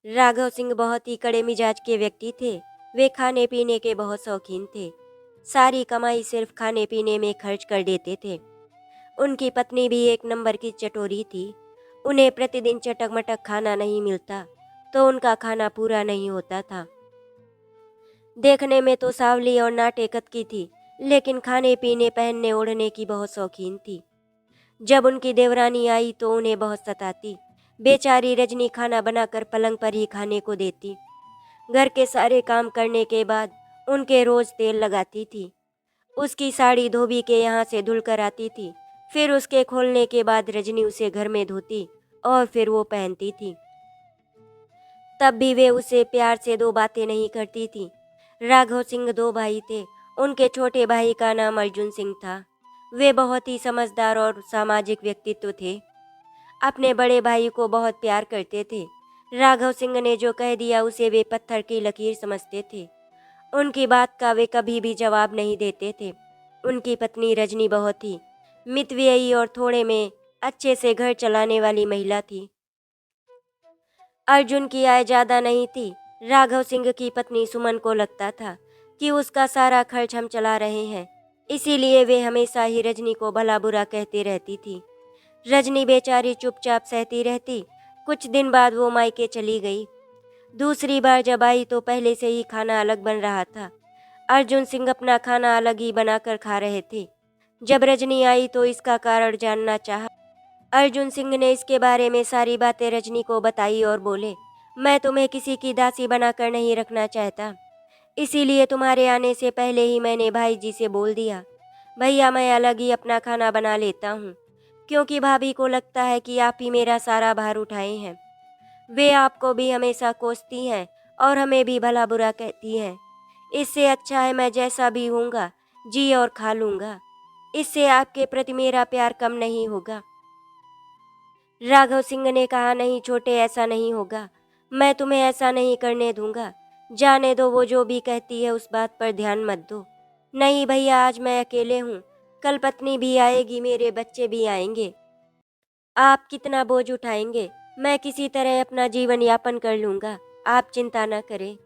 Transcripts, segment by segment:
राघव सिंह बहुत ही कड़े मिजाज के व्यक्ति थे। वे खाने पीने के बहुत शौकीन थे। सारी कमाई सिर्फ खाने पीने में खर्च कर देते थे। उनकी पत्नी भी एक नंबर की चटोरी थी। उन्हें प्रतिदिन चटक मटक खाना नहीं मिलता तो उनका खाना पूरा नहीं होता था। देखने में तो सावली और नाटेकत की थी, लेकिन खाने पीने पहनने ओढ़ने की बहुत शौकीन थी। जब उनकी देवरानी आई तो उन्हें बहुत सताती। बेचारी रजनी खाना बनाकर पलंग पर ही खाने को देती। घर के सारे काम करने के बाद उनके रोज तेल लगाती थी। उसकी साड़ी धोबी के यहाँ से धुल कर आती थी। फिर उसके खोलने के बाद रजनी उसे घर में धोती और फिर वो पहनती थी। तब भी वे उसे प्यार से दो बातें नहीं करती थी। राघव सिंह दो भाई थे। उनके छोटे भाई का नाम अर्जुन सिंह था। वे बहुत ही समझदार और सामाजिक व्यक्तित्व थे। अपने बड़े भाई को बहुत प्यार करते थे। राघव सिंह ने जो कह दिया उसे वे पत्थर की लकीर समझते थे। उनकी बात का वे कभी भी जवाब नहीं देते थे। उनकी पत्नी रजनी बहुत ही मितव्ययी और थोड़े में अच्छे से घर चलाने वाली महिला थी। अर्जुन की आय ज़्यादा नहीं थी। राघव सिंह की पत्नी सुमन को लगता था कि उसका सारा खर्च हम चला रहे हैं, इसीलिए वे हमेशा ही रजनी को भला बुरा कहती रहती थी। रजनी बेचारी चुपचाप सहती रहती। कुछ दिन बाद वो मायके चली गई। दूसरी बार जब आई तो पहले से ही खाना अलग बन रहा था। अर्जुन सिंह अपना खाना अलग ही बनाकर खा रहे थे। जब रजनी आई तो इसका कारण जानना चाहा। अर्जुन सिंह ने इसके बारे में सारी बातें रजनी को बताई और बोले, मैं तुम्हें किसी की दासी बनाकर नहीं रखना चाहता, इसीलिए तुम्हारे आने से पहले ही मैंने भाई जी से बोल दिया, भैया मैं अलग ही अपना खाना बना लेता हूँ, क्योंकि भाभी को लगता है कि आप ही मेरा सारा भार उठाए हैं। वे आपको भी हमेशा कोसती हैं और हमें भी भला बुरा कहती हैं। इससे अच्छा है मैं जैसा भी हूँगा जी और खा लूँगा। इससे आपके प्रति मेरा प्यार कम नहीं होगा। राघव सिंह ने कहा, नहीं छोटे, ऐसा नहीं होगा। मैं तुम्हें ऐसा नहीं करने दूंगा। जाने दो, वो जो भी कहती है उस बात पर ध्यान मत दो। नहीं भैया, आज मैं अकेले हूँ, कल पत्नी भी आएगी, मेरे बच्चे भी आएंगे। आप कितना बोझ उठाएंगे? मैं किसी तरह अपना जीवन यापन कर लूँगा, आप चिंता न करें।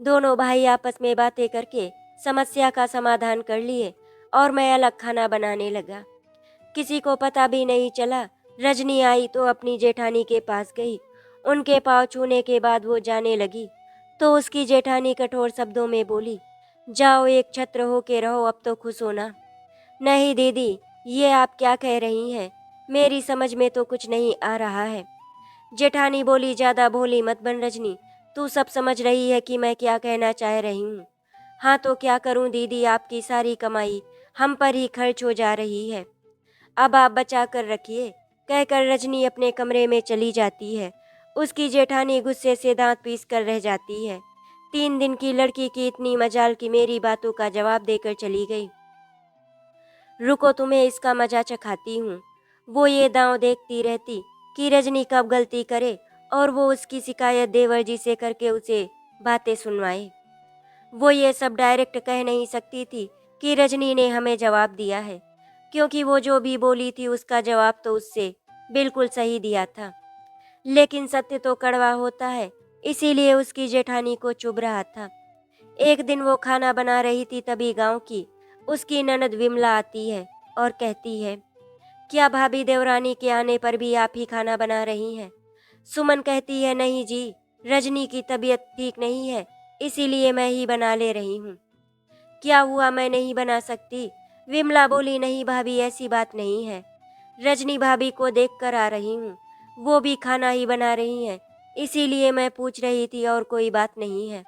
दोनों भाई आपस में बातें करके समस्या का समाधान कर लिए और मैं अलग खाना बनाने लगा। किसी को पता भी नहीं चला। रजनी आई तो अपनी जेठानी के पास गई। उनके पाँव छूने के बाद वो जाने लगी तो उसकी जेठानी कठोर शब्दों में बोली, जाओ एक छत्र होके रहो, अब तो खुश होना। नहीं दीदी, ये आप क्या कह रही हैं? मेरी समझ में तो कुछ नहीं आ रहा है। जेठानी बोली, ज़्यादा भोली मत बन रजनी, तू सब समझ रही है कि मैं क्या कहना चाह रही हूँ। हाँ तो क्या करूँ दीदी, आपकी सारी कमाई हम पर ही खर्च हो जा रही है, अब आप बचा कर रखिए। कहकर रजनी अपने कमरे में चली जाती है। उसकी जेठानी गुस्से से दांत पीस कर रह जाती है। 3 दिन की लड़की की इतनी मजाल कि मेरी बातों का जवाब देकर चली गई। रुको, तुम्हें इसका मजा चखाती हूँ। वो ये दांव देखती रहती कि रजनी कब गलती करे और वो उसकी शिकायत देवर जी से करके उसे बातें सुनवाए। वो ये सब डायरेक्ट कह नहीं सकती थी कि रजनी ने हमें जवाब दिया है, क्योंकि वो जो भी बोली थी उसका जवाब तो उससे बिल्कुल सही दिया था। लेकिन सत्य तो कड़वा होता है, इसीलिए उसकी जेठानी को चुभ रहा था। एक दिन वो खाना बना रही थी, तभी गांव की उसकी ननद विमला आती है और कहती है, क्या भाभी देवरानी के आने पर भी आप ही खाना बना रही हैं? सुमन कहती है, नहीं जी, रजनी की तबीयत ठीक नहीं है, इसीलिए मैं ही बना ले रही हूँ। क्या हुआ, मैं नहीं बना सकती? विमला बोली, नहीं भाभी, ऐसी बात नहीं है। रजनी भाभी को देख कर आ रही हूँ, वो भी खाना ही बना रही हैं, इसीलिए मैं पूछ रही थी, और कोई बात नहीं है।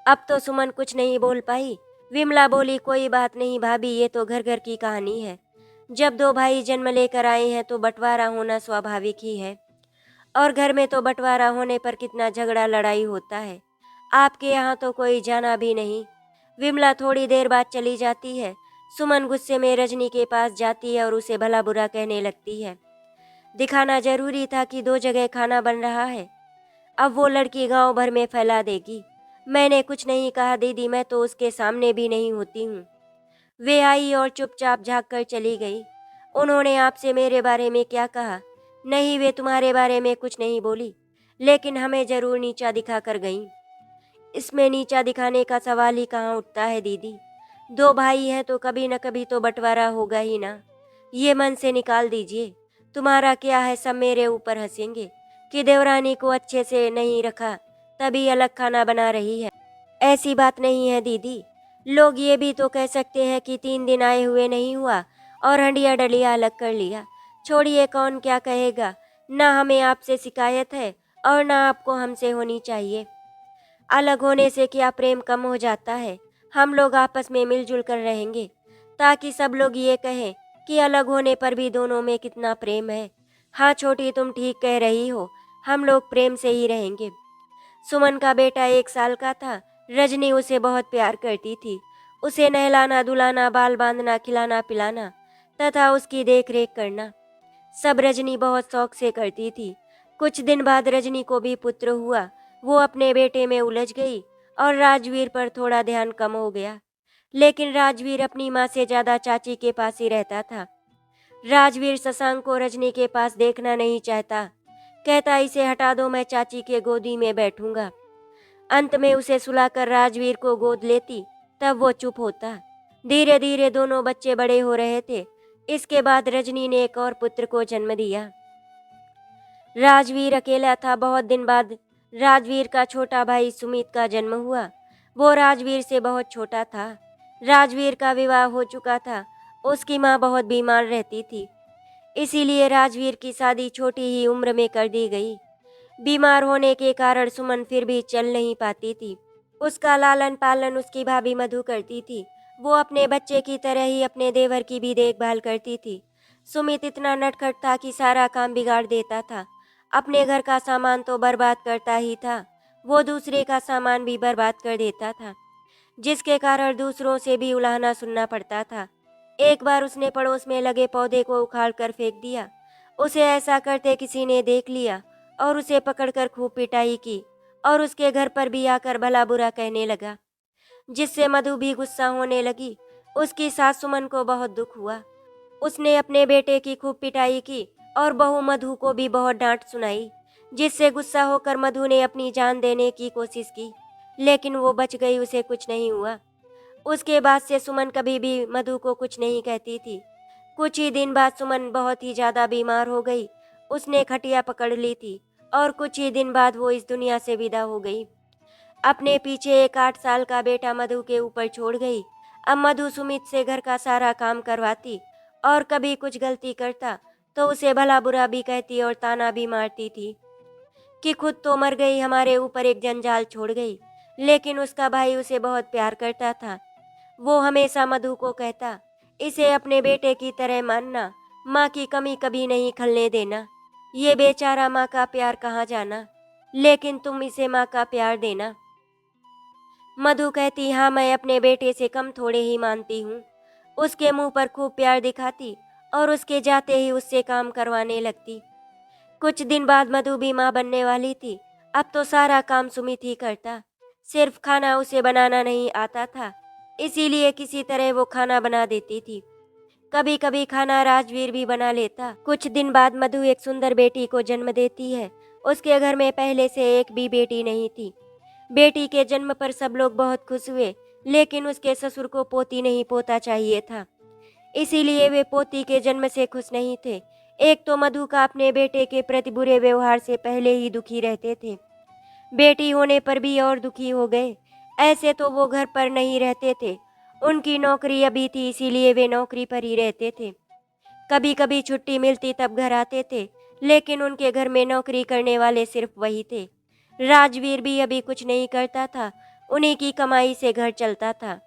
अब तो सुमन कुछ नहीं बोल पाई। विमला बोली, कोई बात नहीं भाभी, ये तो घर घर की कहानी है। जब दो भाई जन्म लेकर आए हैं तो बंटवारा होना स्वाभाविक ही है, और घर में तो बंटवारा होने पर कितना झगड़ा लड़ाई होता है। आपके यहाँ तो कोई जाना भी नहीं। विमला थोड़ी देर बाद चली जाती है। सुमन गुस्से में रजनी के पास जाती है और उसे भला बुरा कहने लगती है। दिखाना जरूरी था कि 2 जगह खाना बन रहा है, अब वो लड़की गांव भर में फैला देगी। मैंने कुछ नहीं कहा दीदी, मैं तो उसके सामने भी नहीं होती हूँ। वे आई और चुपचाप झाँक कर चली गई। उन्होंने आपसे मेरे बारे में क्या कहा? नहीं, वे तुम्हारे बारे में कुछ नहीं बोली। लेकिन हमें जरूर नीचा दिखा कर गईं। इसमें नीचा दिखाने का सवाल ही कहाँ उठता है दीदी। दो भाई हैं तो कभी न कभी तो बंटवारा होगा ही ना। ये मन से निकाल दीजिए। तुम्हारा क्या है, सब मेरे ऊपर हंसेंगे कि देवरानी को अच्छे से नहीं रखा तभी अलग खाना बना रही है। ऐसी बात नहीं है दीदी। लोग ये भी तो कह सकते हैं कि 3 दिन आए हुए नहीं हुआ और हंडिया डलिया अलग कर लिया। छोड़िए, कौन क्या कहेगा। ना हमें आपसे शिकायत है और ना आपको हमसे होनी चाहिए। अलग होने से क्या प्रेम कम हो जाता है। हम लोग आपस में मिलजुल कर रहेंगे ताकि सब लोग ये कहें कि अलग होने पर भी दोनों में कितना प्रेम है। हाँ छोटी, तुम ठीक कह रही हो, हम लोग प्रेम से ही रहेंगे। सुमन का बेटा 1 साल का था। रजनी उसे बहुत प्यार करती थी। उसे नहलाना धुलाना, बाल बांधना, खिलाना पिलाना तथा उसकी देख रेख करना सब रजनी बहुत शौक से करती थी। कुछ दिन बाद रजनी को भी पुत्र हुआ। वो अपने बेटे में उलझ गई और राजवीर पर थोड़ा ध्यान कम हो गया। लेकिन राजवीर अपनी माँ से ज़्यादा चाची के पास ही रहता था। राजवीर शशांक को रजनी के पास देखना नहीं चाहता। कहता, इसे हटा दो, मैं चाची के गोदी में बैठूंगा। अंत में उसे सुलाकर राजवीर को गोद लेती, तब वो चुप होता। धीरे धीरे दोनों बच्चे बड़े हो रहे थे। इसके बाद रजनी ने एक और पुत्र को जन्म दिया। राजवीर अकेला था। बहुत दिन बाद राजवीर का छोटा भाई सुमित का जन्म हुआ। वो राजवीर से बहुत छोटा था। राजवीर का विवाह हो चुका था। उसकी माँ बहुत बीमार रहती थी, इसीलिए राजवीर की शादी छोटी ही उम्र में कर दी गई। बीमार होने के कारण सुमन फिर भी चल नहीं पाती थी। उसका लालन पालन उसकी भाभी मधु करती थी। वो अपने बच्चे की तरह ही अपने देवर की भी देखभाल करती थी। सुमित इतना नटखट था कि सारा काम बिगाड़ देता था। अपने घर का सामान तो बर्बाद करता ही था, वो दूसरे का सामान भी बर्बाद कर देता था, जिसके कारण दूसरों से भी उलाहना सुनना पड़ता था। एक बार उसने पड़ोस में लगे पौधे को उखाड़ कर फेंक दिया। उसे ऐसा करते किसी ने देख लिया और उसे पकड़कर खूब पिटाई की और उसके घर पर भी आकर भला बुरा कहने लगा, जिससे मधु भी गुस्सा होने लगी। उसकी सास सुमन को बहुत दुख हुआ। उसने अपने बेटे की खूब पिटाई की और बहू मधु को भी बहुत डांट सुनाई, जिससे गुस्सा होकर मधु ने अपनी जान देने की कोशिश की, लेकिन वो बच गई, उसे कुछ नहीं हुआ। उसके बाद से सुमन कभी भी मधु को कुछ नहीं कहती थी। कुछ ही दिन बाद सुमन बहुत ही ज़्यादा बीमार हो गई। उसने खटिया पकड़ ली थी और कुछ ही दिन बाद वो इस दुनिया से विदा हो गई। अपने पीछे एक 8 साल का बेटा मधु के ऊपर छोड़ गई। अब मधु सुमित से घर का सारा काम करवाती और कभी कुछ गलती करता तो उसे भला बुरा भी कहती और ताना भी मारती थी कि खुद तो मर गई, हमारे ऊपर एक जंजाल छोड़ गई। लेकिन उसका भाई उसे बहुत प्यार करता था। वो हमेशा मधु को कहता, इसे अपने बेटे की तरह मानना, माँ की कमी कभी नहीं खलने देना। ये बेचारा माँ का प्यार कहाँ जाना, लेकिन तुम इसे माँ का प्यार देना। मधु कहती, हाँ मैं अपने बेटे से कम थोड़े ही मानती हूँ। उसके मुंह पर खूब प्यार दिखाती और उसके जाते ही उससे काम करवाने लगती। कुछ दिन बाद मधु भी माँ बनने वाली थी। अब तो सारा काम सुमित ही करता। सिर्फ खाना उसे बनाना नहीं आता था, इसीलिए किसी तरह वो खाना बना देती थी। कभी कभी खाना राजवीर भी बना लेता। कुछ दिन बाद मधु एक सुंदर बेटी को जन्म देती है। उसके घर में पहले से एक भी बेटी नहीं थी। बेटी के जन्म पर सब लोग बहुत खुश हुए, लेकिन उसके ससुर को पोती नहीं पोता चाहिए था, इसीलिए वे पोती के जन्म से खुश नहीं थे। एक तो मधु का अपने बेटे के प्रति बुरे व्यवहार से पहले ही दुखी रहते थे, बेटी होने पर भी और दुखी हो गए। ऐसे तो वो घर पर नहीं रहते थे, उनकी नौकरी अभी थी, इसीलिए वे नौकरी पर ही रहते थे। कभी कभी छुट्टी मिलती तब घर आते थे, लेकिन उनके घर में नौकरी करने वाले सिर्फ वही थे। राजवीर भी अभी कुछ नहीं करता था, उन्हीं की कमाई से घर चलता था।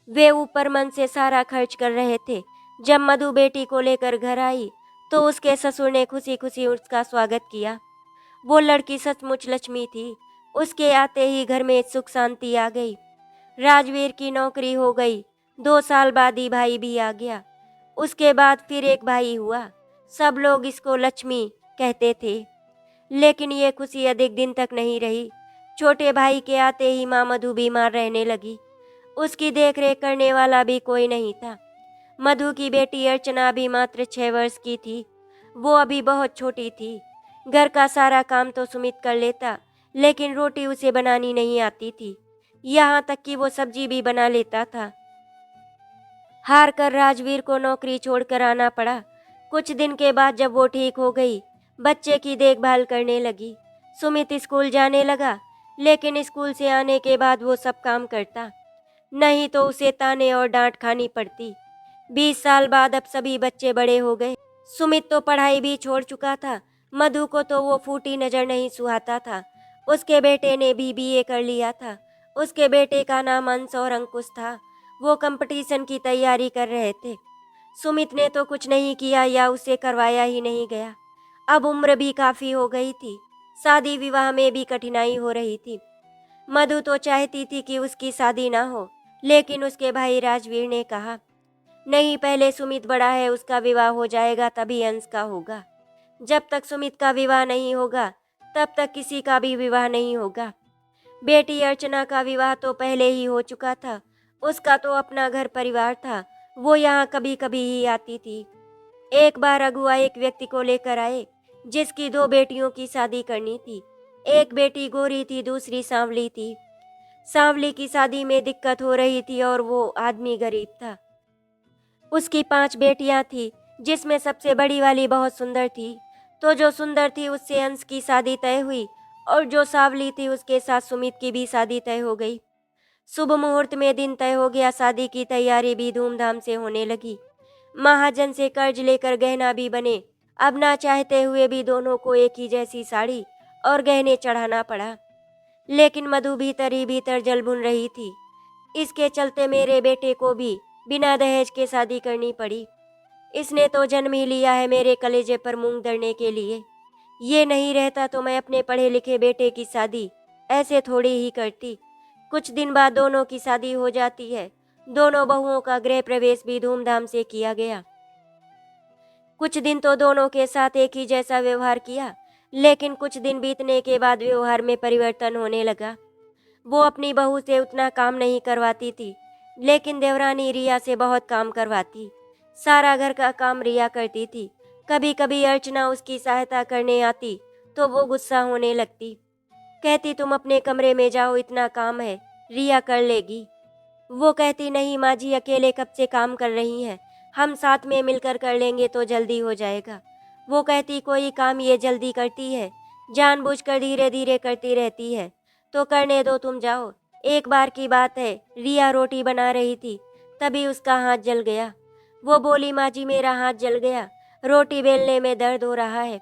वे ऊपर मन से सारा खर्च कर रहे थे। जब मधु बेटी को लेकर घर आई तो उसके ससुर ने खुशी खुशी उसका स्वागत किया। वो लड़की सचमुच लक्ष्मी थी। उसके आते ही घर में सुख शांति आ गई। राजवीर की नौकरी हो गई। 2 साल बाद ही भाई भी आ गया। उसके बाद फिर एक भाई हुआ। सब लोग इसको लक्ष्मी कहते थे, लेकिन ये खुशी अधिक दिन तक नहीं रही। छोटे भाई के आते ही माँ मधु बीमार रहने लगी। उसकी देखरेख करने वाला भी कोई नहीं था। मधु की बेटी अर्चना भी मात्र 6 वर्ष की थी। वो अभी बहुत छोटी थी, घर का सारा काम तो सुमित कर लेता, लेकिन रोटी उसे बनानी नहीं आती थी। यहाँ तक कि वो सब्जी भी बना लेता था। हार कर राजवीर को नौकरी छोड़कर आना पड़ा। कुछ दिन के बाद जब वो ठीक हो गई, बच्चे की देखभाल करने लगी, सुमित स्कूल जाने लगा। लेकिन स्कूल से आने के बाद वो सब काम करता, नहीं तो उसे ताने और डांट खानी पड़ती। 20 साल बाद अब सभी बच्चे बड़े हो गए। सुमित तो पढ़ाई भी छोड़ चुका था। मधु को तो वो फूटी नजर नहीं सुहाता था। उसके बेटे ने भी बीए कर लिया था। उसके बेटे का नाम अंश और अंकुश था। वो कंपटीशन की तैयारी कर रहे थे। सुमित ने तो कुछ नहीं किया या उसे करवाया ही नहीं गया। अब उम्र भी काफ़ी हो गई थी। शादी विवाह में भी कठिनाई हो रही थी। मधु तो चाहती थी कि उसकी शादी ना हो, लेकिन उसके भाई राजवीर ने कहा, नहीं, पहले सुमित बड़ा है, उसका विवाह हो जाएगा तभी अंश का होगा। जब तक सुमित का विवाह नहीं होगा तब तक किसी का भी विवाह नहीं होगा। बेटी अर्चना का विवाह तो पहले ही हो चुका था। उसका तो अपना घर परिवार था। वो यहाँ कभी कभी ही आती थी। एक बार अगुआ एक व्यक्ति को लेकर आए जिसकी 2 बेटियों की शादी करनी थी। एक बेटी गोरी थी, दूसरी सांवली थी। सांवली की शादी में दिक्कत हो रही थी और वो आदमी गरीब था। उसकी 5 बेटियां थी, जिसमें सबसे बड़ी वाली बहुत सुंदर थी। तो जो सुंदर थी उससे अंश की शादी तय हुई और जो सांवली थी उसके साथ सुमित की भी शादी तय हो गई। शुभ मुहूर्त में दिन तय हो गया। शादी की तैयारी भी धूमधाम से होने लगी। महाजन से कर्ज लेकर गहना भी बने। अब ना चाहते हुए भी दोनों को एक ही जैसी साड़ी और गहने चढ़ाना पड़ा। लेकिन मधु भीतर ही भीतर जल भुन रही थी। इसके चलते मेरे बेटे को भी बिना दहेज के शादी करनी पड़ी। इसने तो जन्म ही लिया है मेरे कलेजे पर मूंग दरने के लिए। ये नहीं रहता तो मैं अपने पढ़े लिखे बेटे की शादी ऐसे थोड़ी ही करती। कुछ दिन बाद दोनों की शादी हो जाती है। दोनों बहुओं का गृह प्रवेश भी धूमधाम से किया गया। कुछ दिन तो दोनों के साथ एक ही जैसा व्यवहार किया, लेकिन कुछ दिन बीतने के बाद व्यवहार में परिवर्तन होने लगा। वो अपनी बहू से उतना काम नहीं करवाती थी, लेकिन देवरानी रिया से बहुत काम करवाती। सारा घर का काम रिया करती थी। कभी कभी अर्चना उसकी सहायता करने आती तो वो गुस्सा होने लगती। कहती, तुम अपने कमरे में जाओ, इतना काम है, रिया कर लेगी। वो कहती, नहीं माँ जी, अकेले कब से काम कर रही हैं, हम साथ में मिलकर कर लेंगे तो जल्दी हो जाएगा। वो कहती, कोई काम ये जल्दी करती है, जानबूझकर धीरे धीरे करती रहती है, तो करने दो, तुम जाओ। एक बार की बात है, रिया रोटी बना रही थी, तभी उसका हाथ जल गया। वो बोली, माँ जी मेरा हाथ जल गया, रोटी बेलने में दर्द हो रहा है।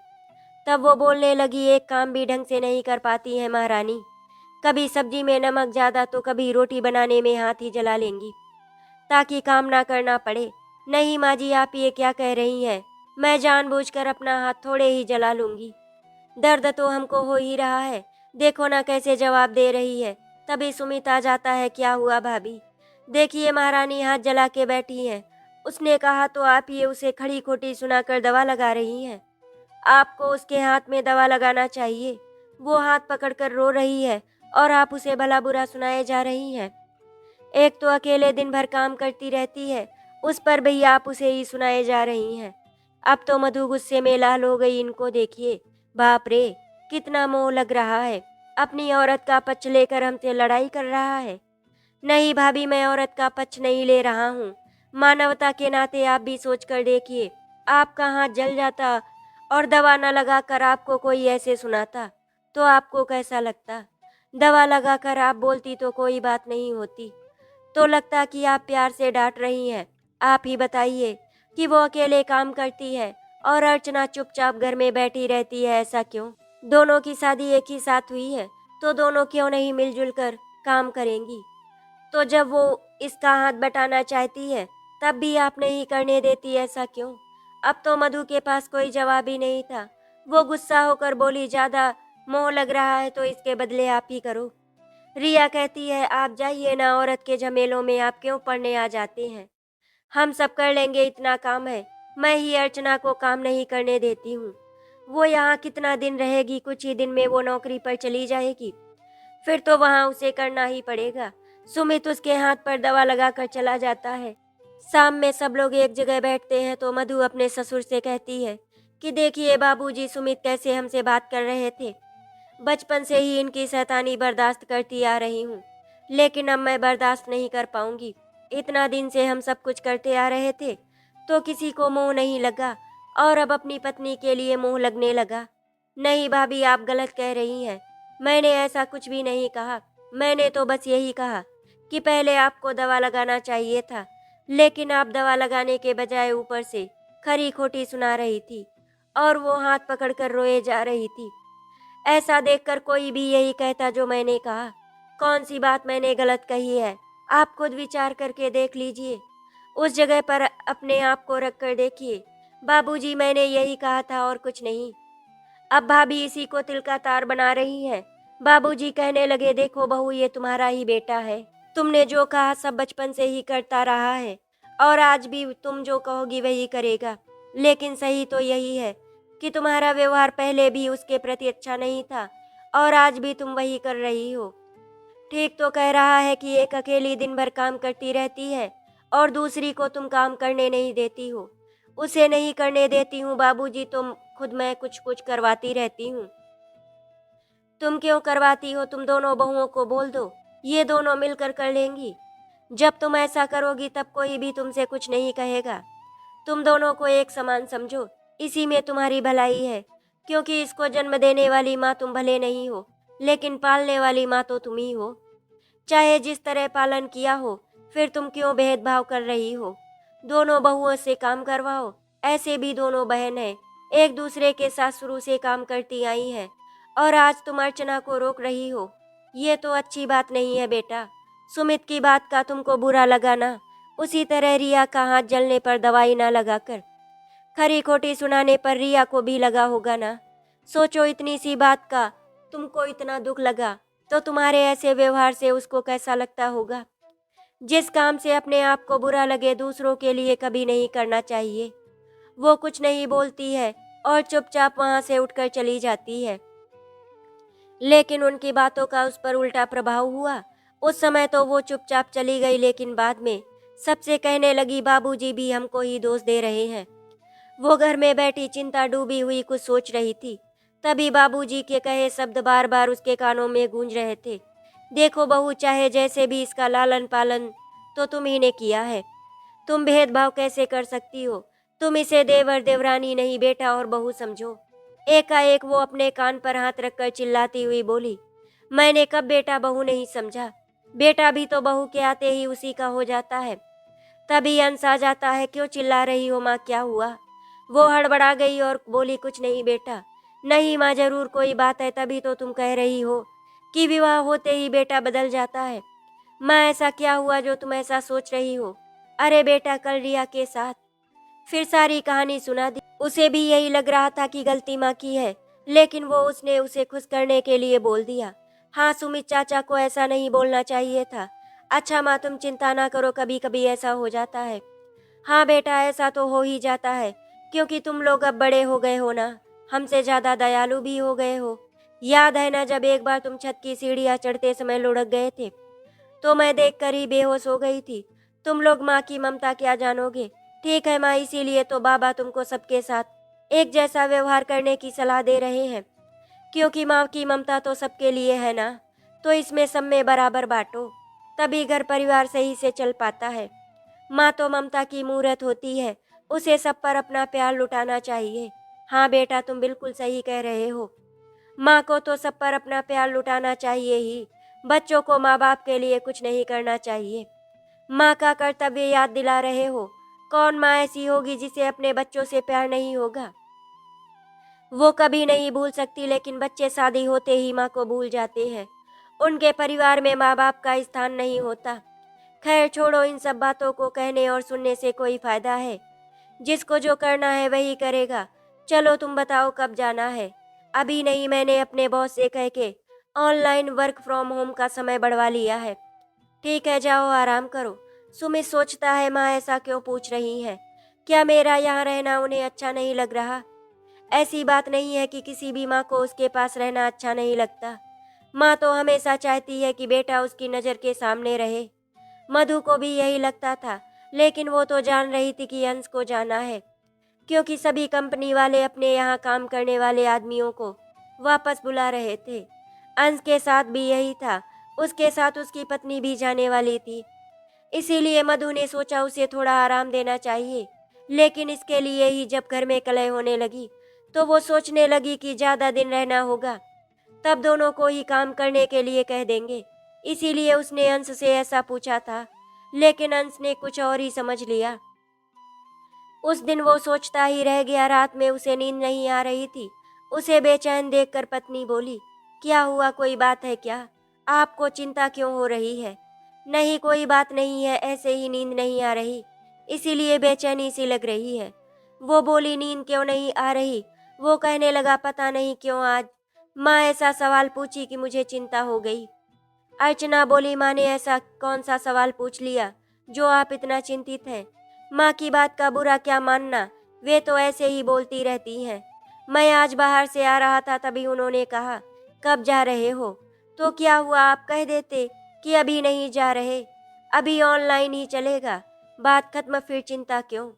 तब वो बोलने लगी, एक काम भी ढंग से नहीं कर पाती है महारानी, कभी सब्जी में नमक ज़्यादा तो कभी रोटी बनाने में हाथ ही जला लेंगी, ताकि काम ना करना पड़े। नहीं माँ जी, आप ये क्या कह रही हैं, मैं जानबूझकर अपना हाथ थोड़े ही जला लूँगी, दर्द तो हमको हो ही रहा है, देखो ना कैसे जवाब दे रही है। तभी सुमित आ जाता है, क्या हुआ भाभी, देखिए महारानी हाथ जला के बैठी है। उसने कहा तो आप ये उसे खड़ी खोटी सुनाकर दवा लगा रही हैं। आपको उसके हाथ में दवा लगाना चाहिए। वो हाथ पकड़कर रो रही है और आप उसे भला बुरा सुनाए जा रही हैं। एक तो अकेले दिन भर काम करती रहती है, उस पर भी आप उसे ही सुनाए जा रही हैं। अब तो मधु गुस्से में लाल हो गई। इनको देखिए, बाप रे, कितना मोह लग रहा है, अपनी औरत का पक्ष लेकर हमसे लड़ाई कर रहा है। नहीं भाभी, मैं औरत का पक्ष नहीं ले रहा हूँ, मानवता के नाते आप भी सोच कर देखिए, आपका हाथ जल जाता और दवा न लगाकर आपको कोई ऐसे सुनाता तो आपको कैसा लगता। दवा लगाकर आप बोलती तो कोई बात नहीं होती, तो लगता कि आप प्यार से डांट रही हैं। आप ही बताइए कि वो अकेले काम करती है और अर्चना चुपचाप घर में बैठी रहती है, ऐसा क्यों? दोनों की शादी एक ही साथ हुई है तो दोनों क्यों नहीं मिलजुल कर काम करेंगी? तो जब वो इसका हाथ बटाना चाहती है तब भी आप नहीं करने देती, ऐसा क्यों? अब तो मधु के पास कोई जवाब ही नहीं था। वो गुस्सा होकर बोली, ज़्यादा मोह लग रहा है तो इसके बदले आप ही करो। रिया कहती है, आप जाइए ना, औरत के झमेलों में आप क्यों पड़ने आ जाते हैं, हम सब कर लेंगे, इतना काम है। मैं ही अर्चना को काम नहीं करने देती हूँ। वो यहाँ कितना दिन रहेगी, कुछ ही दिन में वो नौकरी पर चली जाएगी, फिर तो वहाँ उसे करना ही पड़ेगा। सुमित उसके हाथ पर दवा लगाकर चला जाता है। शाम में सब लोग एक जगह बैठते हैं तो मधु अपने ससुर से कहती है कि देखिए बाबूजी, सुमित कैसे हमसे बात कर रहे थे। बचपन से ही इनकी शैतानी बर्दाश्त करती आ रही हूँ, लेकिन अब मैं बर्दाश्त नहीं कर पाऊंगी। इतना दिन से हम सब कुछ करते आ रहे थे तो किसी को मोह नहीं लगा, और अब अपनी पत्नी के लिए मोह लगने लगा। नहीं भाभी, आप गलत कह रही हैं। मैंने ऐसा कुछ भी नहीं कहा। मैंने तो बस यही कहा कि पहले आपको दवा लगाना चाहिए था, लेकिन आप दवा लगाने के बजाय ऊपर से खरी खोटी सुना रही थी और वो हाथ पकड़कर रोए जा रही थी। ऐसा देखकर कोई भी यही कहता जो मैंने कहा। कौन सी बात मैंने गलत कही है? आप खुद विचार करके देख लीजिए। उस जगह पर अपने आप को रख कर देखिए। बाबूजी, मैंने यही कहा था और कुछ नहीं। अब भाभी इसी को तिल का तार बना रही हैं। बाबूजी कहने लगे, देखो बहू, ये तुम्हारा ही बेटा है। तुमने जो कहा सब बचपन से ही करता रहा है और आज भी तुम जो कहोगी वही करेगा। लेकिन सही तो यही है कि तुम्हारा व्यवहार पहले भी उसके प्रति अच्छा नहीं था और आज भी तुम वही कर रही हो। ठीक तो कह रहा है कि एक अकेली दिन भर काम करती रहती है और दूसरी को तुम काम करने नहीं देती हो। उसे नहीं करने देती हूँ बाबूजी, तुम खुद मैं कुछ कुछ करवाती रहती हूँ। तुम क्यों करवाती हो? तुम दोनों बहुओं को बोल दो, ये दोनों मिलकर कर लेंगी। जब तुम ऐसा करोगी तब कोई भी तुमसे कुछ नहीं कहेगा। तुम दोनों को एक समान समझो, इसी में तुम्हारी भलाई है, क्योंकि इसको जन्म देने वाली माँ तुम भले नहीं हो, लेकिन पालने वाली माँ तो तुम ही हो। चाहे जिस तरह पालन किया हो, फिर तुम क्यों भेदभाव कर रही हो? दोनों बहुओं से काम करवाओ। ऐसे भी दोनों बहन हैं, एक दूसरे के साथ शुरू से काम करती आई हैं और आज तुम अर्चना को रोक रही हो। ये तो अच्छी बात नहीं है बेटा। सुमित की बात का तुमको बुरा लगा ना, उसी तरह रिया का हाथ जलने पर दवाई ना लगाकर खरी खोटी सुनाने पर रिया को भी लगा होगा ना। सोचो, इतनी सी बात का तुमको इतना दुख लगा तो तुम्हारे ऐसे व्यवहार से उसको कैसा लगता होगा। जिस काम से अपने आप को बुरा लगे दूसरों के लिए कभी नहीं करना चाहिए। वो कुछ नहीं बोलती है और चुपचाप वहाँ से उठकर चली जाती है, लेकिन उनकी बातों का उस पर उल्टा प्रभाव हुआ। उस समय तो वो चुपचाप चली गई, लेकिन बाद में सबसे कहने लगी, बाबूजी भी हमको ही दोष दे रहे हैं। वो घर में बैठी चिंता डूबी हुई कुछ सोच रही थी। तभी बाबूजी के कहे शब्द बार बार उसके कानों में गूंज रहे थे। देखो बहू, चाहे जैसे भी इसका लालन पालन तो तुम ही ने किया है। तुम भेदभाव कैसे कर सकती हो? तुम इसे देवर देवरानी नहीं, बेटा और बहू समझो। एकाएक वो अपने कान पर हाथ रखकर चिल्लाती हुई बोली, मैंने कब बेटा बहू नहीं समझा? बेटा भी तो बहू के आते ही उसी का हो जाता है। तभी अंश आ जाता है। क्यों चिल्ला रही हो माँ, क्या हुआ? वो हड़बड़ा गई और बोली, कुछ नहीं बेटा। नहीं माँ, जरूर कोई बात है, तभी तो तुम कह रही हो कि विवाह होते ही बेटा बदल जाता है। माँ, ऐसा क्या हुआ जो तुम ऐसा सोच रही हो? अरे बेटा, कल रिया के साथ। फिर सारी कहानी सुना दी। उसे भी यही लग रहा था कि गलती माँ की है, लेकिन वो उसने उसे खुश करने के लिए बोल दिया, हाँ सुमित चाचा को ऐसा नहीं बोलना चाहिए था। अच्छा माँ, तुम चिंता ना करो, कभी कभी ऐसा हो जाता है। हाँ बेटा, ऐसा तो हो ही जाता है, क्योंकि तुम लोग अब बड़े हो गए हो ना, हमसे ज़्यादा दयालु भी हो गए हो। याद है ना, जब एक बार तुम छत की सीढ़ियाँ चढ़ते समय लुढ़क गए थे तो मैं देखकर ही बेहोश हो गई थी। तुम लोग माँ की ममता क्या जानोगे। ठीक है माँ, इसीलिए तो बाबा तुमको सबके साथ एक जैसा व्यवहार करने की सलाह दे रहे हैं, क्योंकि माँ की ममता तो सबके लिए है ना, तो इसमें सब में बराबर बांटो, तभी घर परिवार सही से चल पाता है। माँ तो ममता की मूरत होती है, उसे सब पर अपना प्यार लुटाना चाहिए। हाँ बेटा, तुम बिल्कुल सही कह रहे हो। माँ को तो सब पर अपना प्यार लुटाना चाहिए ही, बच्चों को माँ बाप के लिए कुछ नहीं करना चाहिए। माँ का कर्तव्य याद दिला रहे हो। कौन माँ ऐसी होगी जिसे अपने बच्चों से प्यार नहीं होगा? वो कभी नहीं भूल सकती, लेकिन बच्चे शादी होते ही माँ को भूल जाते हैं। उनके परिवार में माँ बाप का स्थान नहीं होता। खैर छोड़ो, इन सब बातों को कहने और सुनने से कोई फायदा है? जिसको जो करना है वही करेगा। चलो तुम बताओ कब जाना है? अभी नहीं, मैंने अपने बॉस से कह के ऑनलाइन वर्क फ्रॉम होम का समय बढ़वा लिया है। ठीक है, जाओ आराम करो। सुमित सोचता है, माँ ऐसा क्यों पूछ रही हैं? क्या मेरा यहाँ रहना उन्हें अच्छा नहीं लग रहा? ऐसी बात नहीं है कि किसी भी माँ को उसके पास रहना अच्छा नहीं लगता। माँ तो हमेशा चाहती है कि बेटा उसकी नज़र के सामने रहे। मधु को भी यही लगता था, लेकिन वो तो जान रही थी कि अंश को जाना है। क्योंकि सभी कंपनी वाले अपने यहाँ काम करने वाले आदमियों को वापस बुला रहे थे। अंश के साथ भी यही था, उसके साथ उसकी पत्नी भी जाने वाली थी। इसीलिए मधु ने सोचा उसे थोड़ा आराम देना चाहिए, लेकिन इसके लिए ही जब घर में कलह होने लगी तो वो सोचने लगी कि ज़्यादा दिन रहना होगा, तब दोनों को ही काम करने के लिए कह देंगे। इसीलिए उसने अंश से ऐसा पूछा था, लेकिन अंश ने कुछ और ही समझ लिया। उस दिन वो सोचता ही रह गया। रात में उसे नींद नहीं आ रही थी। उसे बेचैन देखकर पत्नी बोली, क्या हुआ, कोई बात है क्या? आपको चिंता क्यों हो रही है? नहीं, कोई बात नहीं है, ऐसे ही नींद नहीं आ रही, इसीलिए बेचैनी सी लग रही है। वो बोली, नींद क्यों नहीं आ रही? वो कहने लगा, पता नहीं क्यों आज माँ ऐसा सवाल पूछी कि मुझे चिंता हो गई। अर्चना बोली, माँ ने ऐसा कौन सा सवाल पूछ लिया जो आप इतना चिंतित हैं? माँ की बात का बुरा क्या मानना, वे तो ऐसे ही बोलती रहती हैं। मैं आज बाहर से आ रहा था, तभी उन्होंने कहा, कब जा रहे हो? तो क्या हुआ, आप कह देते कि अभी नहीं जा रहे, अभी ऑनलाइन ही चलेगा, बात खत्म, फिर चिंता क्यों?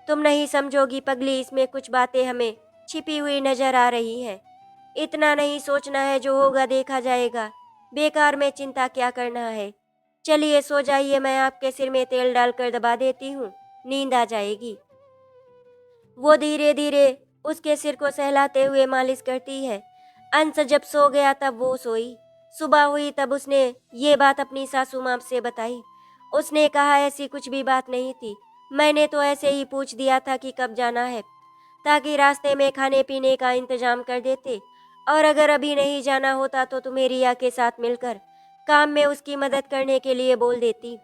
तुम नहीं समझोगी पगली, इसमें कुछ बातें हमें छिपी हुई नजर आ रही हैं। इतना नहीं सोचना है, जो होगा देखा जाएगा, बेकार में चिंता क्या करना है। चलिए सो जाइए, मैं आपके सिर में तेल डालकर दबा देती हूँ, नींद आ जाएगी। वो धीरे धीरे उसके सिर को सहलाते हुए मालिश करती है। अंश जब सो गया तब वो सोई। सुबह हुई तब उसने ये बात अपनी सासू माँ से बताई। उसने कहा, ऐसी कुछ भी बात नहीं थी, मैंने तो ऐसे ही पूछ दिया था कि कब जाना है, ताकि रास्ते में खाने पीने का इंतजाम कर देते, और अगर अभी नहीं जाना होता तो तुम्हें रिया के साथ मिलकर काम में उसकी मदद करने के लिए बोल देती।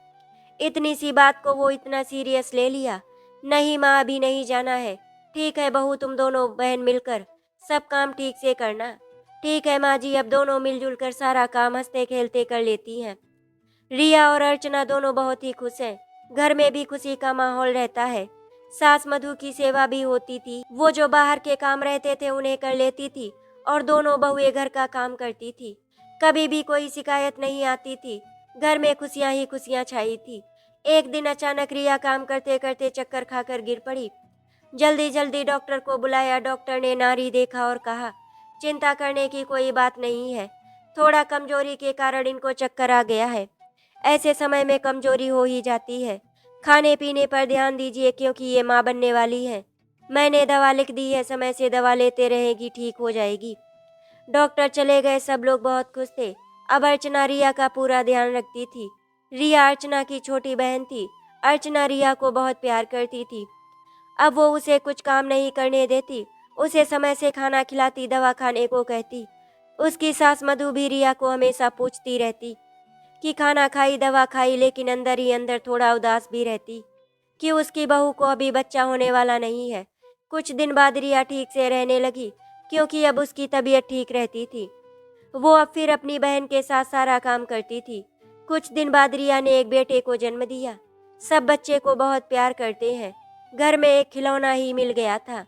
इतनी सी बात को वो इतना सीरियस ले लिया। नहीं माँ, अभी नहीं जाना है। ठीक है बहू, तुम दोनों बहन मिलकर सब काम ठीक से करना। ठीक है माँ जी, अब दोनों मिलजुल कर सारा काम हंसते खेलते कर लेती हैं। रिया और अर्चना दोनों बहुत ही खुश हैं। घर में भी खुशी का माहौल रहता है। सास मधु की सेवा भी होती थी, वो जो बाहर के काम रहते थे उन्हें कर लेती थी, और दोनों बहुएं घर का काम करती थी। कभी भी कोई शिकायत नहीं आती थी। घर में खुशियां ही खुशियां छाई थी। एक दिन अचानक रिया काम करते करते चक्कर खाकर गिर पड़ी। जल्दी जल्दी डॉक्टर को बुलाया। डॉक्टर ने नाड़ी देखा और कहा, चिंता करने की कोई बात नहीं है, थोड़ा कमजोरी के कारण इनको चक्कर आ गया है। ऐसे समय में कमजोरी हो ही जाती है। खाने पीने पर ध्यान दीजिए, क्योंकि ये माँ बनने वाली है। मैंने दवा लिख दी है, समय से दवा लेते रहेगी, ठीक हो जाएगी। डॉक्टर चले गए। सब लोग बहुत खुश थे। अब अर्चना रिया का पूरा ध्यान रखती थी। रिया अर्चना की छोटी बहन थी। अर्चना रिया को बहुत प्यार करती थी। अब वो उसे कुछ काम नहीं करने देती, उसे समय से खाना खिलाती, दवा खाने को कहती। उसकी सास मधु भी रिया को हमेशा पूछती रहती कि खाना खाई, दवा खाई, लेकिन अंदर ही अंदर थोड़ा उदास भी रहती कि उसकी बहू को अभी बच्चा होने वाला नहीं है। कुछ दिन बाद रिया ठीक से रहने लगी, क्योंकि अब उसकी तबीयत ठीक रहती थी। वो अब फिर अपनी बहन के साथ सारा काम करती थी। कुछ दिन बाद रिया ने एक बेटे को जन्म दिया। सब बच्चे को बहुत प्यार करते हैं। घर में एक खिलौना ही मिल गया था।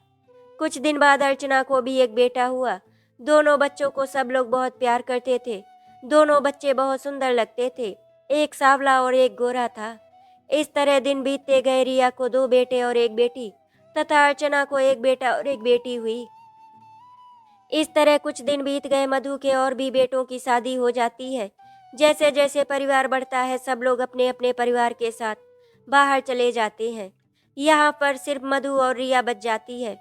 कुछ दिन बाद अर्चना को भी एक बेटा हुआ। दोनों बच्चों को सब लोग बहुत प्यार करते थे। दोनों बच्चे बहुत सुंदर लगते थे, एक सांवला और एक गोरा था। इस तरह दिन बीतते गए। रिया को दो बेटे और एक बेटी तथा अर्चना को एक बेटा और एक बेटी हुई। इस तरह कुछ दिन बीत गए। मधु के और भी बेटों की शादी हो जाती है। जैसे जैसे परिवार बढ़ता है, सब लोग अपने अपने परिवार के साथ बाहर चले जाते हैं। यहाँ पर सिर्फ मधु और रिया बच जाती है।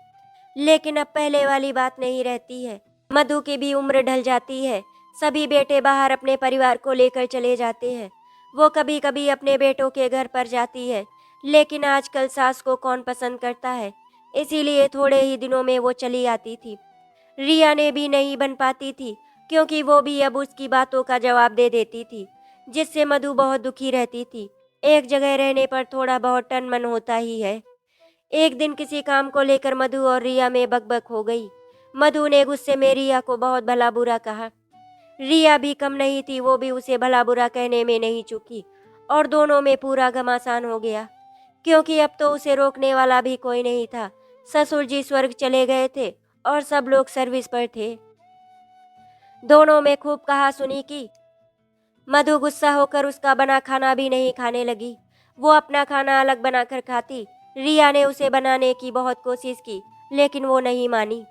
लेकिन अब पहले वाली बात नहीं रहती है। मधु की भी उम्र ढल जाती है। सभी बेटे बाहर अपने परिवार को लेकर चले जाते हैं। वो कभी कभी अपने बेटों के घर पर जाती है, लेकिन आजकल सास को कौन पसंद करता है, इसीलिए थोड़े ही दिनों में वो चली आती थी। रिया ने भी नहीं बन पाती थी, क्योंकि वो भी अब उसकी बातों का जवाब दे देती थी, जिससे मधु बहुत दुखी रहती थी। एक जगह रहने पर थोड़ा बहुत टन मन होता ही है। एक दिन किसी काम को लेकर मधु और रिया में बकबक हो गई। मधु ने गुस्से में रिया को बहुत भला बुरा कहा। रिया भी कम नहीं थी, वो भी उसे भला बुरा कहने में नहीं चूकी, और दोनों में पूरा घमासान हो गया, क्योंकि अब तो उसे रोकने वाला भी कोई नहीं था। ससुर जी स्वर्ग चले गए थे और सब लोग सर्विस पर थे। दोनों में खूब कहा सुनी की। मधु गुस्सा होकर उसका बना खाना भी नहीं खाने लगी। वो अपना खाना अलग बनाकर खाती, रिया ने उसे बनाने की बहुत कोशिश की, लेकिन वो नहीं मानी।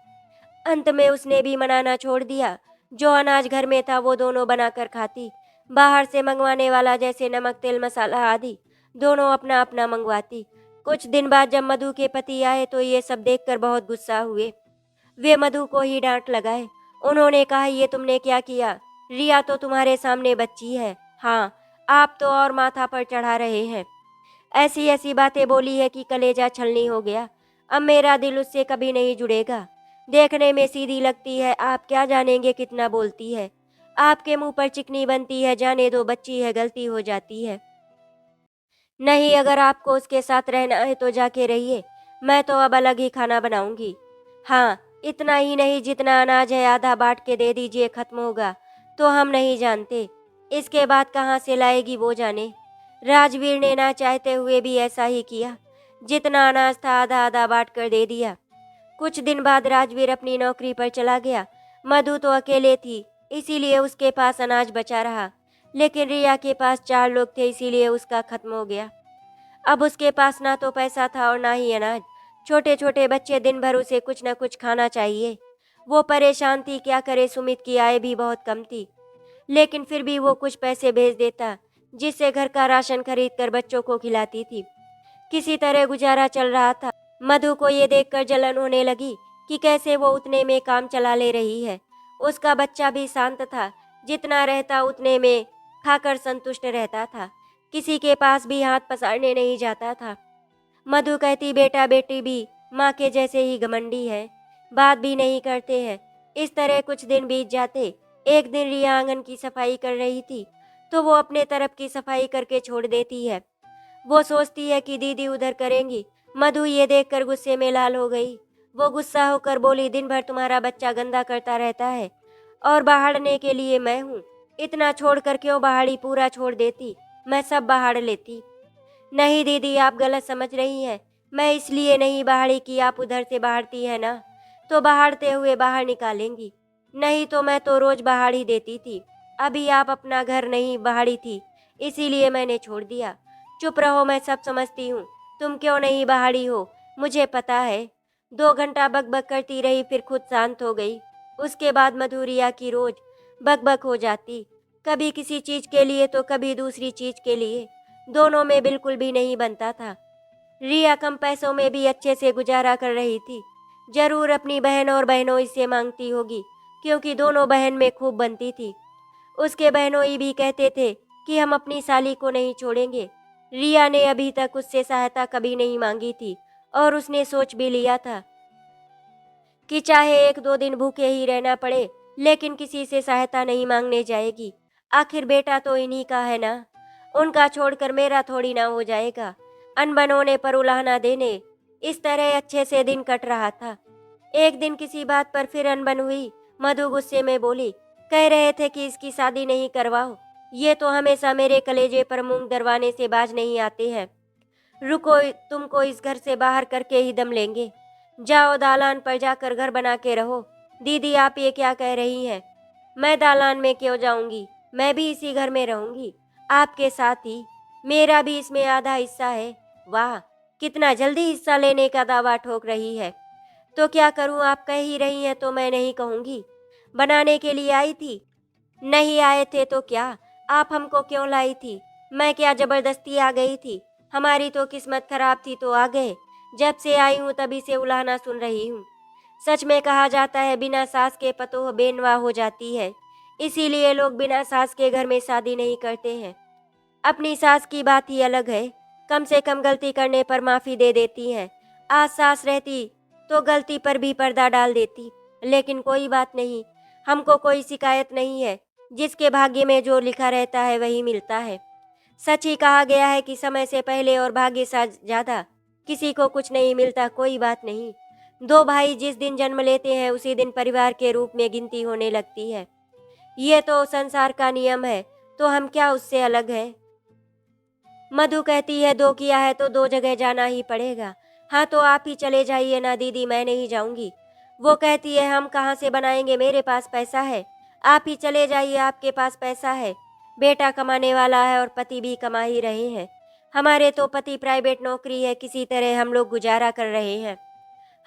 अंत में उसने भी मनाना छोड़ दिया। जो अनाज घर में था वो दोनों बनाकर खाती। बाहर से मंगवाने वाला जैसे नमक तेल मसाला आदि दोनों अपना अपना मंगवाती। कुछ दिन बाद जब मधु के पति आए तो ये सब देखकर बहुत गुस्सा हुए। वे मधु को ही डांट लगाए। उन्होंने कहा, ये तुमने क्या किया? रिया तो तुम्हारे सामने बच्ची है। हाँ, आप तो और माथा पर चढ़ा रहे हैं। ऐसी ऐसी बातें बोली है कि कलेजा छलनी हो गया। अब मेरा दिल उससे कभी नहीं जुड़ेगा। देखने में सीधी लगती है, आप क्या जानेंगे कितना बोलती है। आपके मुंह पर चिकनी बनती है, जाने दो, बच्ची है, गलती हो जाती है। नहीं, अगर आपको उसके साथ रहना है तो जाके रहिए। मैं तो अब अलग ही खाना बनाऊंगी। हाँ, इतना ही नहीं, जितना अनाज है आधा बांट के दे दीजिए, खत्म होगा तो हम नहीं जानते। इसके बाद कहाँ से लाएगी वो जाने। राजवीर ने ना चाहते हुए भी ऐसा ही किया। जितना अनाज था आधा आधा बांट कर दे दिया। कुछ दिन बाद राजवीर अपनी नौकरी पर चला गया। मधु तो अकेले थी, इसीलिए उसके पास अनाज बचा रहा। लेकिन रिया के पास 4 लोग थे, इसीलिए उसका खत्म हो गया। अब उसके पास ना तो पैसा था और ना ही अनाज। छोटे छोटे बच्चे, दिन भर उसे कुछ न कुछ खाना चाहिए। वो परेशान थी, क्या करे, सुमित की आय भी बहुत कम थी। लेकिन फिर भी वो कुछ पैसे भेज देता, जिससे घर का राशन खरीद कर बच्चों को खिलाती थी। किसी तरह गुजारा चल रहा था। मधु को ये देखकर जलन होने लगी कि कैसे वो उतने में काम चला ले रही है। उसका बच्चा भी शांत था, जितना रहता उतने में खाकर संतुष्ट रहता था। किसी के पास भी हाथ पसारने नहीं जाता था। मधु कहती, बेटा बेटी भी माँ के जैसे ही घमंडी है, बात भी नहीं करते हैं। इस तरह कुछ दिन बीत जाते। एक दिन रिया आंगन की सफाई कर रही थी, तो वो अपने तरफ की सफाई करके छोड़ देती है। वो सोचती है कि दीदी उधर करेंगी। मधु ये देखकर गुस्से में लाल हो गई। वो गुस्सा होकर बोली, दिन भर तुम्हारा बच्चा गंदा करता रहता है और बहाड़ने के लिए मैं हूँ। इतना छोड़कर क्यों बहाड़ी, पूरा छोड़ देती, मैं सब बहाड़ लेती। नहीं दीदी, आप गलत समझ रही हैं। मैं इसलिए नहीं बहाड़ी कि आप उधर से बहाड़ती है ना, तो बहाड़ते हुए बाहर निकालेंगी। नहीं तो मैं तो रोज बहाड़ ही देती थी। अभी आप अपना घर नहीं बहाड़ी थी, इसीलिए मैंने छोड़ दिया। चुप रहो, मैं सब समझती हूँ। तुम क्यों नहीं बहाड़ी हो मुझे पता है। 2 घंटा बकबक करती रही, फिर खुद शांत हो गई। उसके बाद मधुरिया की रोज बकबक हो जाती, कभी किसी चीज के लिए तो कभी दूसरी चीज के लिए। दोनों में बिल्कुल भी नहीं बनता था। रिया कम पैसों में भी अच्छे से गुजारा कर रही थी। जरूर अपनी बहन और बहनोई से मांगती होगी, क्योंकि दोनों बहन में खूब बनती थी। उसके बहनोई भी कहते थे कि हम अपनी साली को नहीं छोड़ेंगे। रिया ने अभी तक उससे सहायता कभी नहीं मांगी थी और उसने सोच भी लिया था कि चाहे 1-2 दिन भूखे ही रहना पड़े, लेकिन किसी से सहायता नहीं मांगने जाएगी। आखिर बेटा तो इन्हीं का है ना, उनका छोड़कर मेरा थोड़ी ना हो जाएगा। अनबन होने पर उलाहना देने, इस तरह अच्छे से दिन कट रहा था। एक दिन किसी बात पर फिर अनबन हुई। मधु गुस्से में बोली, कह रहे थे कि इसकी शादी नहीं करवाओ। ये तो हमेशा मेरे कलेजे पर मूंग दरवाने से बाज नहीं आते हैं। रुको, तुमको इस घर से बाहर करके ही दम लेंगे। जाओ दालान पर जाकर घर बना के रहो। दीदी, आप ये क्या कह रही हैं? मैं दालान में क्यों जाऊंगी, मैं भी इसी घर में रहूंगी आपके साथ ही। मेरा भी इसमें आधा हिस्सा है। वाह, कितना जल्दी हिस्सा लेने का दावा ठोक रही है। तो क्या करूं, आप कह ही रही हैं तो मैं नहीं कहूंगी। बनाने के लिए आई थी? नहीं आए थे तो क्या, आप हमको क्यों लाई थी? मैं क्या जबरदस्ती आ गई थी? हमारी तो किस्मत खराब थी तो आ गए। जब से आई हूँ तभी से उलाहना सुन रही हूँ। सच में कहा जाता है, बिना सास के पतोह बेनवा हो जाती है। इसीलिए लोग बिना सास के घर में शादी नहीं करते हैं। अपनी सास की बात ही अलग है, कम से कम गलती करने पर माफ़ी दे देती हैं। आज सास रहती तो गलती पर भी पर्दा डाल देती। लेकिन कोई बात नहीं, हमको कोई शिकायत नहीं है। जिसके भाग्य में जो लिखा रहता है वही मिलता है। सच ही कहा गया है कि समय से पहले और भाग्य से ज़्यादा किसी को कुछ नहीं मिलता। कोई बात नहीं, 2 भाई जिस दिन जन्म लेते हैं उसी दिन परिवार के रूप में गिनती होने लगती है। ये तो संसार का नियम है, तो हम क्या उससे अलग हैं? मधु कहती है, 2 किया है तो 2 जगह जाना ही पड़ेगा। हाँ तो आप ही चले जाइए ना दीदी, मैं नहीं जाऊंगी। वो कहती है, हम कहाँ से बनाएंगे, मेरे पास पैसा है। आप ही चले जाइए, आपके पास पैसा है। बेटा कमाने वाला है और पति भी कमा ही रहे हैं। हमारे तो पति प्राइवेट नौकरी है, किसी तरह हम लोग गुजारा कर रहे हैं।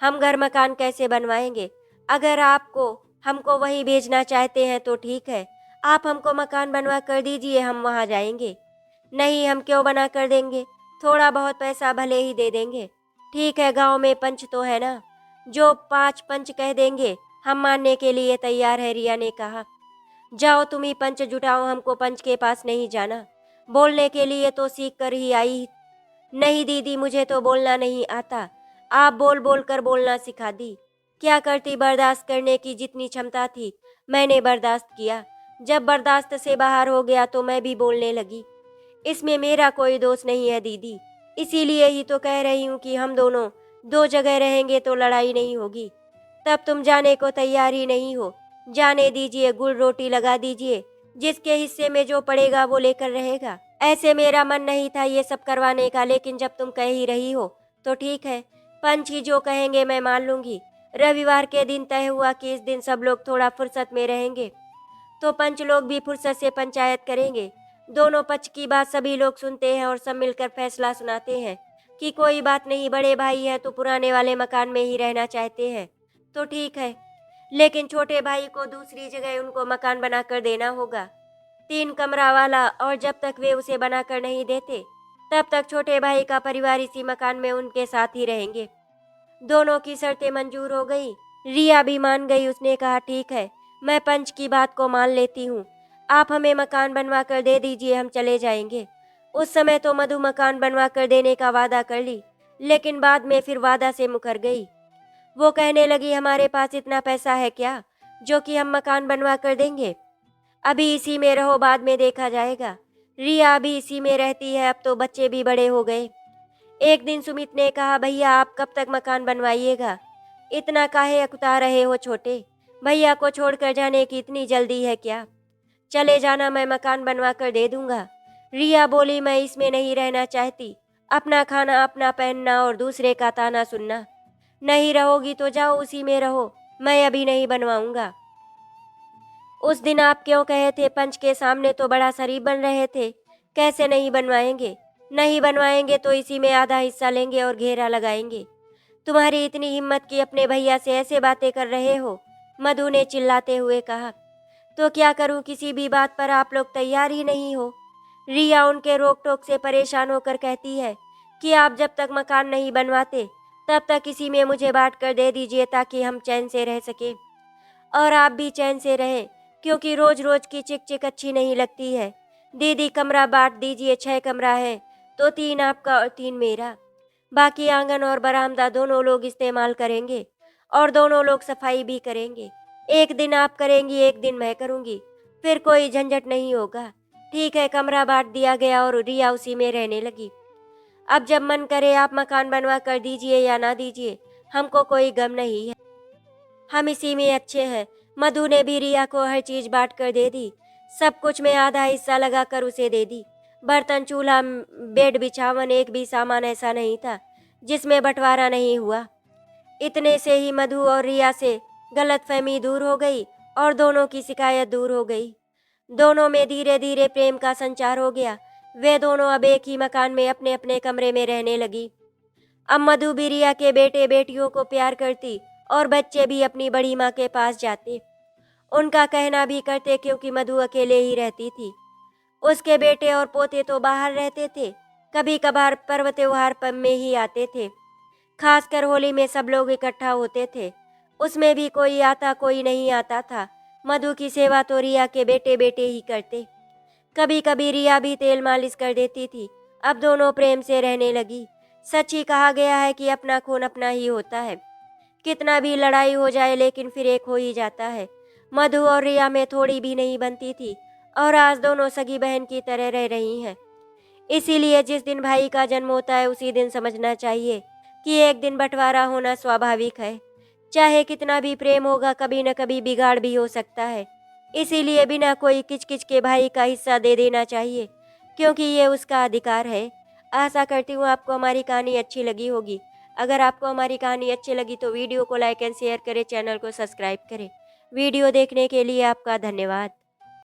हम घर मकान कैसे बनवाएंगे? अगर आपको हमको वहीं भेजना चाहते हैं तो ठीक है, आप हमको मकान बनवा कर दीजिए, हम वहाँ जाएंगे। नहीं, हम क्यों बना कर देंगे, थोड़ा बहुत पैसा भले ही दे देंगे। ठीक है, गांव में पंच तो है ना, जो 5 पंच कह देंगे हम मानने के लिए तैयार है, रिया ने कहा। जाओ तुम ही पंच जुटाओ, हमको पंच के पास नहीं जाना। बोलने के लिए तो सीख कर ही आई। नहीं दीदी, मुझे तो बोलना नहीं आता, आप बोल बोल कर बोलना सिखा दी। क्या करती, बर्दाश्त करने की जितनी क्षमता थी मैंने बर्दाश्त किया। जब बर्दाश्त से बाहर हो गया तो मैं भी बोलने लगी। इसमें मेरा कोई दोष नहीं है दीदी, इसीलिए ही तो कह रही हूँ कि हम दोनों 2 जगह रहेंगे तो लड़ाई नहीं होगी। तब तुम जाने को तैयार ही नहीं हो। जाने दीजिए, गुड़ रोटी लगा दीजिए, जिसके हिस्से में जो पड़ेगा वो लेकर रहेगा। ऐसे मेरा मन नहीं था ये सब करवाने का, लेकिन जब तुम कह ही रही हो तो ठीक है, पंच ही जो कहेंगे मैं मान लूंगी। रविवार के दिन तय हुआ कि इस दिन सब लोग थोड़ा फुर्सत में रहेंगे, तो पंच लोग भी फुर्सत से पंचायत करेंगे। दोनों पक्ष की बात सभी लोग सुनते हैं और सब मिलकर फैसला सुनाते हैं कि कोई बात नहीं, बड़े भाई हैं तो पुराने वाले मकान में ही रहना चाहते हैं तो ठीक है, लेकिन छोटे भाई को दूसरी जगह उनको मकान बनाकर देना होगा, 3 कमरा वाला, और जब तक वे उसे बनाकर नहीं देते तब तक छोटे भाई का परिवार इसी मकान में उनके साथ ही रहेंगे। दोनों की शर्तें मंजूर हो गई, रिया भी मान गई। उसने कहा ठीक है, मैं पंच की बात को मान लेती हूँ, आप हमें मकान बनवा कर दे दीजिए, हम चले जाएंगे। उस समय तो मधु मकान बनवा कर देने का वादा कर ली, लेकिन बाद में फिर वादा से मुकर गई। वो कहने लगी हमारे पास इतना पैसा है क्या जो कि हम मकान बनवा कर देंगे, अभी इसी में रहो, बाद में देखा जाएगा। रिया अभी इसी में रहती है, अब तो बच्चे भी बड़े हो गए। एक दिन सुमित ने कहा भैया आप कब तक मकान बनवाइएगा, इतना काहे अकुता रहे हो छोटे, भैया को छोड़कर जाने की इतनी जल्दी है क्या? चले जाना, मैं मकान बनवा कर दे दूंगा। रिया बोली मैं इसमें नहीं रहना चाहती, अपना खाना अपना पहनना और दूसरे का ताना सुनना। नहीं रहोगी तो जाओ उसी में रहो, मैं अभी नहीं बनवाऊंगा। उस दिन आप क्यों कहे थे पंच के सामने तो बड़ा शरीफ बन रहे थे, कैसे नहीं बनवाएंगे? नहीं बनवाएंगे तो इसी में आधा हिस्सा लेंगे और घेरा लगाएंगे। तुम्हारी इतनी हिम्मत कि अपने भैया से ऐसे बातें कर रहे हो, मधु ने चिल्लाते हुए कहा। तो क्या करूं, किसी भी बात पर आप लोग तैयार ही नहीं हो। रिया उनके रोक टोक से परेशान होकर कहती है कि आप जब तक मकान नहीं बनवाते तब तक इसी में मुझे बांट कर दे दीजिए ताकि हम चैन से रह सकें और आप भी चैन से रहें, क्योंकि रोज रोज की चिक चिक अच्छी नहीं लगती है। दीदी कमरा बांट दीजिए, 6 कमरा है तो 3 आपका और 3 मेरा, बाकी आंगन और बरामदा दोनों लोग इस्तेमाल करेंगे और दोनों लोग सफाई भी करेंगे। एक दिन आप करेंगी, एक दिन मैं करूंगी, फिर कोई झंझट नहीं होगा। ठीक है, कमरा बांट दिया गया और रिया उसी में रहने लगी। अब जब मन करे आप मकान बनवा कर दीजिए या ना दीजिए, हमको कोई गम नहीं है, हम इसी में अच्छे हैं। मधु ने भी रिया को हर चीज बांट कर दे दी, सब कुछ में आधा हिस्सा लगा कर उसे दे दी। बर्तन, चूल्हा, बेड, बिछावन, एक भी सामान ऐसा नहीं था जिसमें बंटवारा नहीं हुआ। इतने से ही मधु और रिया से गलतफहमी दूर हो गई और दोनों की शिकायत दूर हो गई। दोनों में धीरे धीरे प्रेम का संचार हो गया। वे दोनों अब एक ही मकान में अपने अपने कमरे में रहने लगी। अब मधु भी रिया के बेटे बेटियों को प्यार करती और बच्चे भी अपनी बड़ी माँ के पास जाते, उनका कहना भी करते, क्योंकि मधु अकेले ही रहती थी। उसके बेटे और पोते तो बाहर रहते थे, कभी कभार पर्व त्योहार पर में ही आते थे। खासकर होली में सब लोग इकट्ठा होते थे, उसमें भी कोई आता कोई नहीं आता था। मधु की सेवा तो रिया के बेटे बेटे ही करते, कभी कभी रिया भी तेल मालिश कर देती थी। अब दोनों प्रेम से रहने लगी। सच ही कहा गया है कि अपना खून अपना ही होता है, कितना भी लड़ाई हो जाए लेकिन फिर एक हो ही जाता है। मधु और रिया में थोड़ी भी नहीं बनती थी और आज दोनों सगी बहन की तरह रह रही हैं। इसीलिए जिस दिन भाई का जन्म होता है उसी दिन समझना चाहिए कि एक दिन बंटवारा होना स्वाभाविक है। चाहे कितना भी प्रेम होगा, कभी न कभी बिगाड़ भी हो सकता है। इसीलिए बिना कोई किचकिच के भाई का हिस्सा दे देना चाहिए, क्योंकि ये उसका अधिकार है। आशा करती हूँ आपको हमारी कहानी अच्छी लगी होगी। अगर आपको हमारी कहानी अच्छी लगी तो वीडियो को लाइक एंड शेयर करें, चैनल को सब्सक्राइब करें। वीडियो देखने के लिए आपका धन्यवाद।